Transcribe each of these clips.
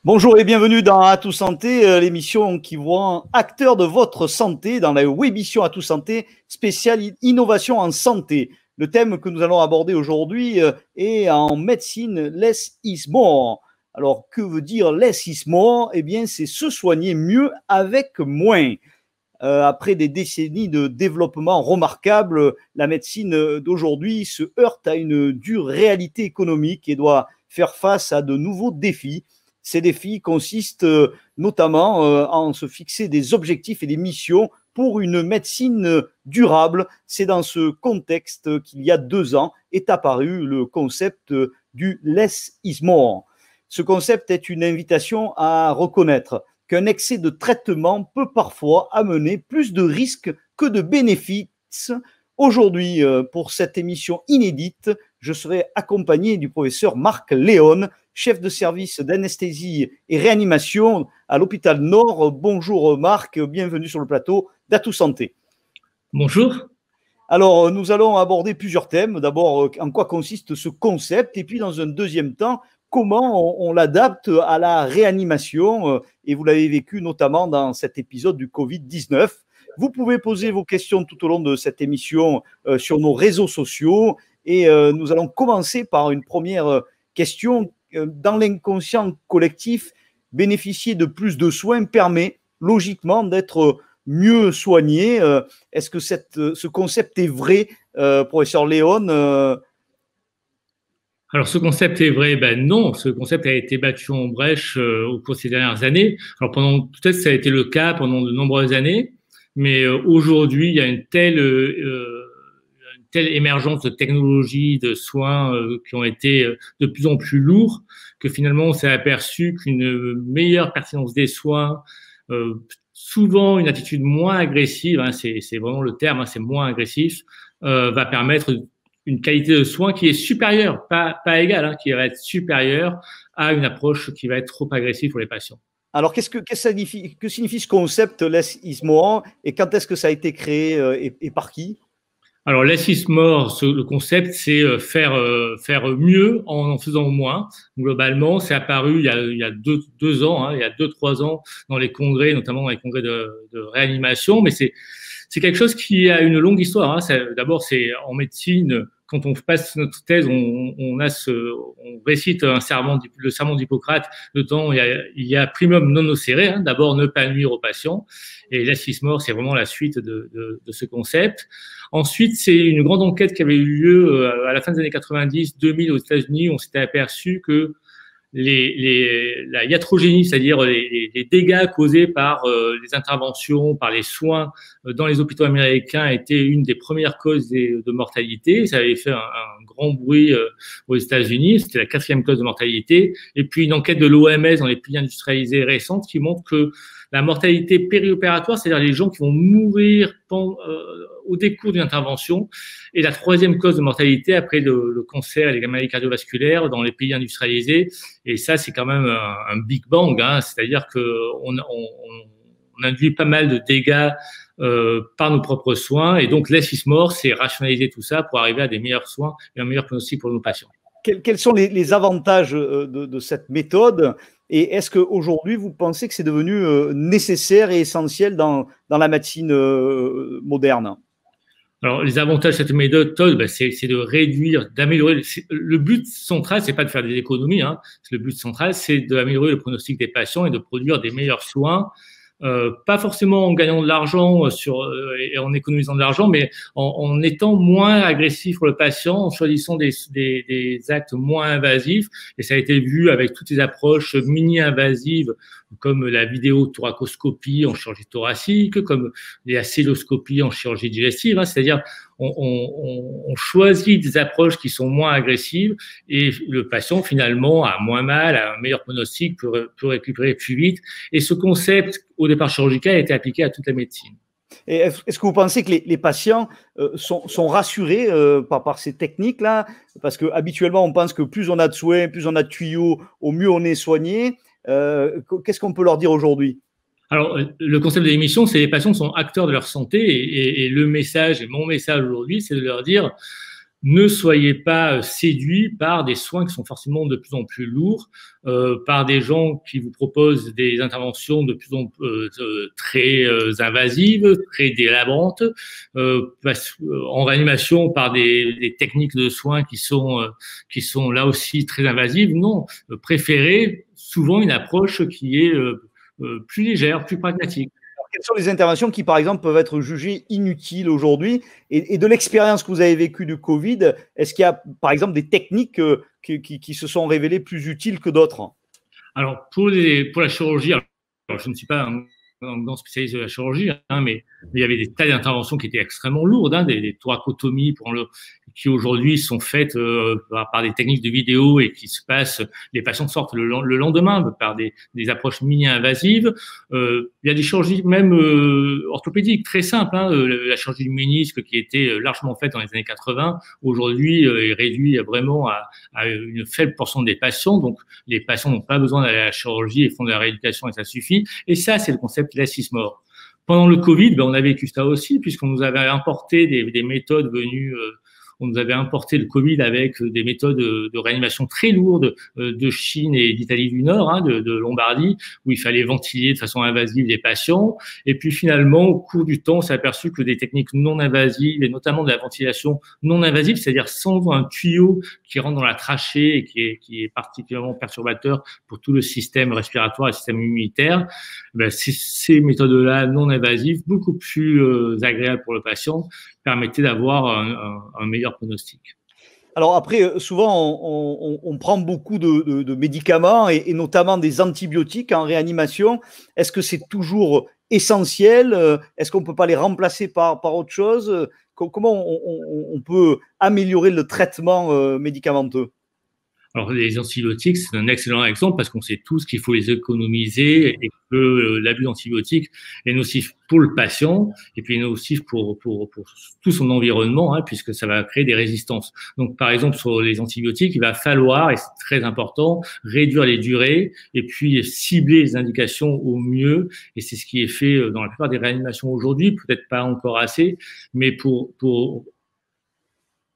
Bonjour et bienvenue dans Atout Santé, l'émission qui vous rend acteur de votre santé dans la Webition Atout Santé spéciale innovation en santé. Le thème que nous allons aborder aujourd'hui est en médecine less is more. Alors que veut dire less is more? Eh bien c'est se soigner mieux avec moins. Après des décennies de développement remarquable, la médecine d'aujourd'hui se heurte à une dure réalité économique et doit faire face à de nouveaux défis. Ces défis consistent notamment en se fixer des objectifs et des missions pour une médecine durable. C'est dans ce contexte qu'il y a 2 ans est apparu le concept du less is more. Ce concept est une invitation à reconnaître qu'un excès de traitement peut parfois amener plus de risques que de bénéfices. Aujourd'hui, pour cette émission inédite, je serai accompagné du professeur Marc Léon, chef de service d'anesthésie et réanimation à l'hôpital Nord. Bonjour Marc, bienvenue sur le plateau d'Atout Santé. Bonjour. Alors, nous allons aborder plusieurs thèmes. D'abord, en quoi consiste ce concept? Et puis, dans un deuxième temps, comment on l'adapte à la réanimation? Et vous l'avez vécu notamment dans cet épisode du Covid-19. Vous pouvez poser vos questions tout au long de cette émission sur nos réseaux sociaux. Et nous allons commencer par une première question. Dans l'inconscient collectif, bénéficier de plus de soins permet logiquement d'être mieux soigné. Est-ce que ce concept est vrai, professeur Léon? Alors, ce concept est vrai? Ben non, ce concept a été battu en brèche au cours de ces dernières années. Alors, peut-être ça a été le cas pendant de nombreuses années, mais aujourd'hui, il y a une telle émergence de technologies, de soins qui ont été de plus en plus lourds que finalement, on s'est aperçu qu'une meilleure pertinence des soins, souvent une attitude moins agressive, hein, c'est vraiment le terme, hein, c'est moins agressif, va permettre une qualité de soins qui est supérieure, pas égale, hein, qui va être supérieure à une approche qui va être trop agressive pour les patients. Alors, que signifie ce concept less is more et quand est-ce que ça a été créé et par qui? Alors, less is more, le concept, c'est faire mieux en faisant moins. Globalement, c'est apparu il y a deux ans, hein, il y a 2-3 ans dans les congrès, notamment dans les congrès de réanimation, mais c'est quelque chose qui a une longue histoire, hein. D'abord, c'est en médecine, quand on passe notre thèse, on récite le serment d'Hippocrate. Dedans, il y a primum non nocere, hein, d'abord ne pas nuire aux patients. Et less is more, c'est vraiment la suite de ce concept. Ensuite, c'est une grande enquête qui avait eu lieu à la fin des années 90, 2000 aux États-Unis. On s'était aperçu que la iatrogénie, c'est-à-dire les dégâts causés par les interventions, par les soins dans les hôpitaux américains, étaient une des premières causes de mortalité. Ça avait fait un grand bruit aux États-Unis. C'était la 4e cause de mortalité. Et puis une enquête de l'OMS dans les pays industrialisés récentes qui montre que la mortalité périopératoire, c'est-à-dire les gens qui vont mourir au décours d'une intervention, est la 3e cause de mortalité après le cancer et les maladies cardiovasculaires dans les pays industrialisés. Et ça, c'est quand même un big bang, hein. C'est-à-dire qu'on induit pas mal de dégâts par nos propres soins. Et donc, less is more, c'est rationaliser tout ça pour arriver à des meilleurs soins et un meilleur pronostic pour nos patients. Quels sont les avantages de cette méthode? Et est-ce qu'aujourd'hui, vous pensez que c'est devenu nécessaire et essentiel dans la médecine moderne? Alors, les avantages de cette méthode, ben, c'est de réduire, d'améliorer. Le but central, c'est pas de faire des économies, hein. Le but central, c'est d'améliorer le pronostic des patients et de produire des meilleurs soins. Pas forcément en gagnant de l'argent et en économisant de l'argent, mais en étant moins agressif pour le patient, en choisissant des actes moins invasifs. Et ça a été vu avec toutes les approches mini-invasives, comme la vidéothoracoscopie en chirurgie thoracique, comme les acéloscopies en chirurgie digestive, hein. C'est-à-dire, on choisit des approches qui sont moins agressives et le patient finalement a moins mal, a un meilleur pronostic, peut récupérer plus vite. Et ce concept, au départ chirurgical, a été appliqué à toute la médecine. Et est-ce que vous pensez que les patients sont rassurés par ces techniques-là? Parce qu'habituellement, on pense que plus on a de soins, plus on a de tuyaux, au mieux on est soigné. Qu'est-ce qu'on peut leur dire aujourd'hui? Alors, le concept de l'émission, c'est les patients sont acteurs de leur santé et le message, et mon message aujourd'hui, c'est de leur dire ne soyez pas séduits par des soins qui sont forcément de plus en plus lourds, par des gens qui vous proposent des interventions de plus en plus très invasives, très délabrantes, en réanimation par des techniques de soins qui sont là aussi très invasives. Non, préférez souvent une approche qui est plus légère, plus pragmatique. Quelles sont les interventions qui, par exemple, peuvent être jugées inutiles aujourd'hui? Et de l'expérience que vous avez vécue du Covid, est-ce qu'il y a, par exemple, des techniques qui se sont révélées plus utiles que d'autres? Alors, pour la chirurgie, alors, je ne suis pas un grand spécialiste de la chirurgie, hein, mais il y avait des tas d'interventions qui étaient extrêmement lourdes, hein, des thoracotomies qui aujourd'hui sont faites par des techniques de vidéo et qui se passent, les patients sortent le lendemain par des approches mini-invasives. Il y a des chirurgies même orthopédiques très simples, hein, la chirurgie du ménisque qui était largement faite dans les années 80, aujourd'hui est réduite vraiment à une faible portion des patients, donc les patients n'ont pas besoin d'aller à la chirurgie et font de la rééducation et ça suffit. Et ça, c'est le concept less is more. Pendant le Covid, on a vécu ça aussi, puisqu'on nous avait importé des méthodes venues, on nous avait importé le Covid avec des méthodes de réanimation très lourdes de Chine et d'Italie du Nord, hein, de Lombardie, où il fallait ventiler de façon invasive les patients. Et puis finalement, au cours du temps, on s'est aperçu que des techniques non invasives, et notamment de la ventilation non invasive, c'est-à-dire sans un tuyau qui rentre dans la trachée et qui est particulièrement perturbateur pour tout le système respiratoire et le système immunitaire, ben, ces méthodes-là non invasives, beaucoup plus agréables pour le patient, permettaient d'avoir un meilleur pronostic. Alors après, souvent, on prend beaucoup de médicaments et notamment des antibiotiques en réanimation. Est-ce que c'est toujours essentiel? Est-ce qu'on ne peut pas les remplacer par autre chose? Comment on peut améliorer le traitement médicamenteux? Alors, les antibiotiques, c'est un excellent exemple parce qu'on sait tous qu'il faut les économiser et que l'abus d'antibiotiques est nocif pour le patient et puis nocif pour tout son environnement, hein, puisque ça va créer des résistances. Donc, par exemple, sur les antibiotiques, il va falloir, et c'est très important, réduire les durées et puis cibler les indications au mieux. Et c'est ce qui est fait dans la plupart des réanimations aujourd'hui, peut-être pas encore assez, mais pour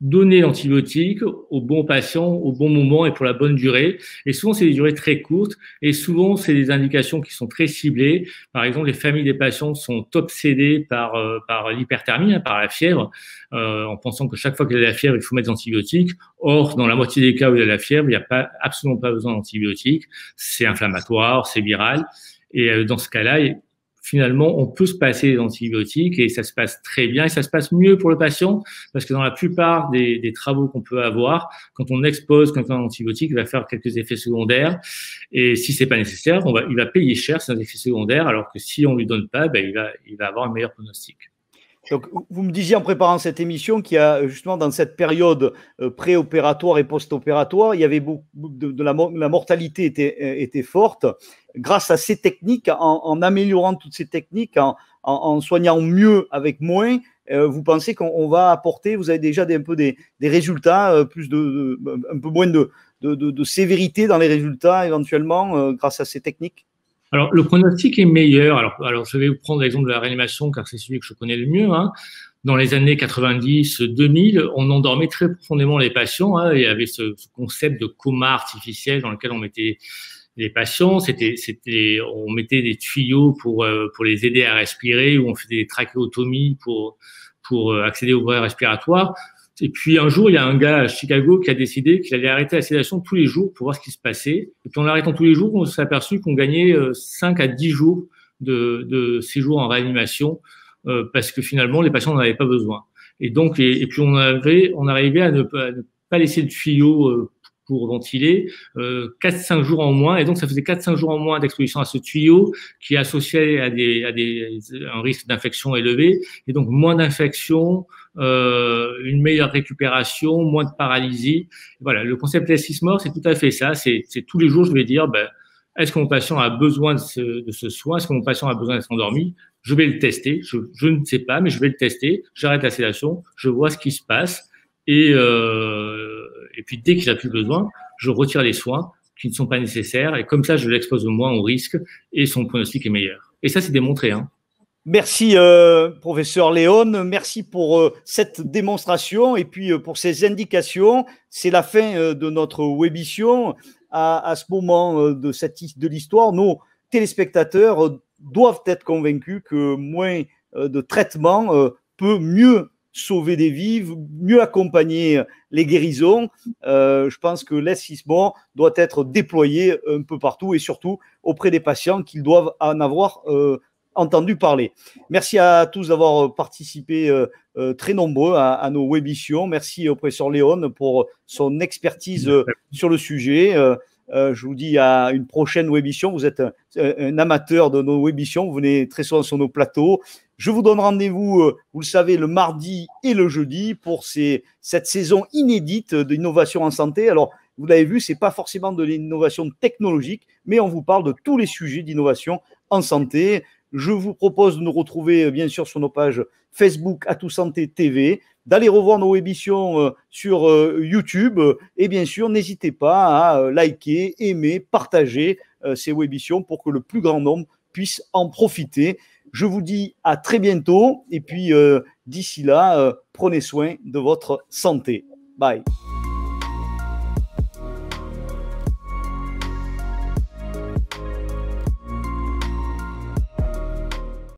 donner l'antibiotique au bon patient, au bon moment et pour la bonne durée. Et souvent, c'est des durées très courtes et souvent, c'est des indications qui sont très ciblées. Par exemple, les familles des patients sont obsédées par l'hyperthermie, hein, par la fièvre, en pensant que chaque fois qu'il y a la fièvre, il faut mettre des antibiotiques. Or, dans la moitié des cas où il y a la fièvre, il n'y a absolument pas besoin d'antibiotiques. C'est inflammatoire, c'est viral. Et dans ce cas-là, finalement, on peut se passer des antibiotiques et ça se passe très bien et ça se passe mieux pour le patient parce que dans la plupart des travaux qu'on peut avoir, quand on expose quelqu'un à un antibiotique, il va faire quelques effets secondaires et si c'est pas nécessaire, il va payer cher ces effets secondaires alors que si on lui donne pas, il va avoir un meilleur pronostic. Donc, vous me disiez en préparant cette émission qu'il y a justement dans cette période préopératoire et post-opératoire, il y avait beaucoup la mortalité était forte. Grâce à ces techniques, en améliorant toutes ces techniques, en soignant mieux avec moins, vous pensez qu'on va apporter, vous avez déjà un peu des résultats, un peu moins de sévérité dans les résultats éventuellement grâce à ces techniques? Alors, le pronostic est meilleur. Alors, je vais vous prendre l'exemple de la réanimation, car c'est celui que je connais le mieux, hein. Dans les années 90-2000, on endormait très profondément les patients, hein. Il y avait ce concept de coma artificiel dans lequel on mettait les patients. On mettait des tuyaux pour les aider à respirer, ou on faisait des trachéotomies pour accéder aux voies respiratoires. Et puis un jour, il y a un gars à Chicago qui a décidé qu'il allait arrêter la sédation tous les jours pour voir ce qui se passait. Et puis en l'arrêtant tous les jours, on s'est aperçu qu'on gagnait 5 à 10 jours de séjour en réanimation parce que finalement, les patients n'en avaient pas besoin. Et donc, et puis on arrivait à ne pas laisser de tuyau pour ventiler 4-5 jours en moins. Et donc, ça faisait 4-5 jours en moins d'exposition à ce tuyau qui est associé à un risque d'infection élevé. Et donc, moins d'infection, une meilleure récupération, moins de paralysie. Voilà, le concept less is more, c'est tout à fait ça. C'est tous les jours, je vais dire, est-ce que mon patient a besoin de ce soin? Est-ce que mon patient a besoin d'être endormi? Je vais le tester. Je ne sais pas, mais je vais le tester. J'arrête la sédation. Je vois ce qui se passe. Et puis, dès qu'il n'a plus besoin, je retire les soins qui ne sont pas nécessaires. Et comme ça, je l'expose moins au risque et son pronostic est meilleur. Et ça, c'est démontré, hein. Merci, professeur Léon. Merci pour cette démonstration et puis pour ces indications. C'est la fin de notre wébition. À ce moment de l'histoire, nos téléspectateurs doivent être convaincus que moins de traitement peut mieux sauver des vies, mieux accompagner les guérisons. Je pense que l'Escismor doit être déployé un peu partout et surtout auprès des patients qu'ils doivent en avoir entendu parler. Merci à tous d'avoir participé très nombreux à nos wébitions. Merci au professeur Léon pour son expertise sur le sujet. Je vous dis à une prochaine wébition. Vous êtes un amateur de nos wébitions. Vous venez très souvent sur nos plateaux. Je vous donne rendez-vous, vous le savez, le mardi et le jeudi pour cette saison inédite d'innovation en santé. Alors, vous l'avez vu, ce n'est pas forcément de l'innovation technologique, mais on vous parle de tous les sujets d'innovation en santé. Je vous propose de nous retrouver, bien sûr, sur nos pages Facebook Atout Santé TV, d'aller revoir nos émissions sur YouTube. Et bien sûr, n'hésitez pas à liker, aimer, partager ces émissions pour que le plus grand nombre puisse en profiter. Je vous dis à très bientôt. Et puis, d'ici là, prenez soin de votre santé. Bye.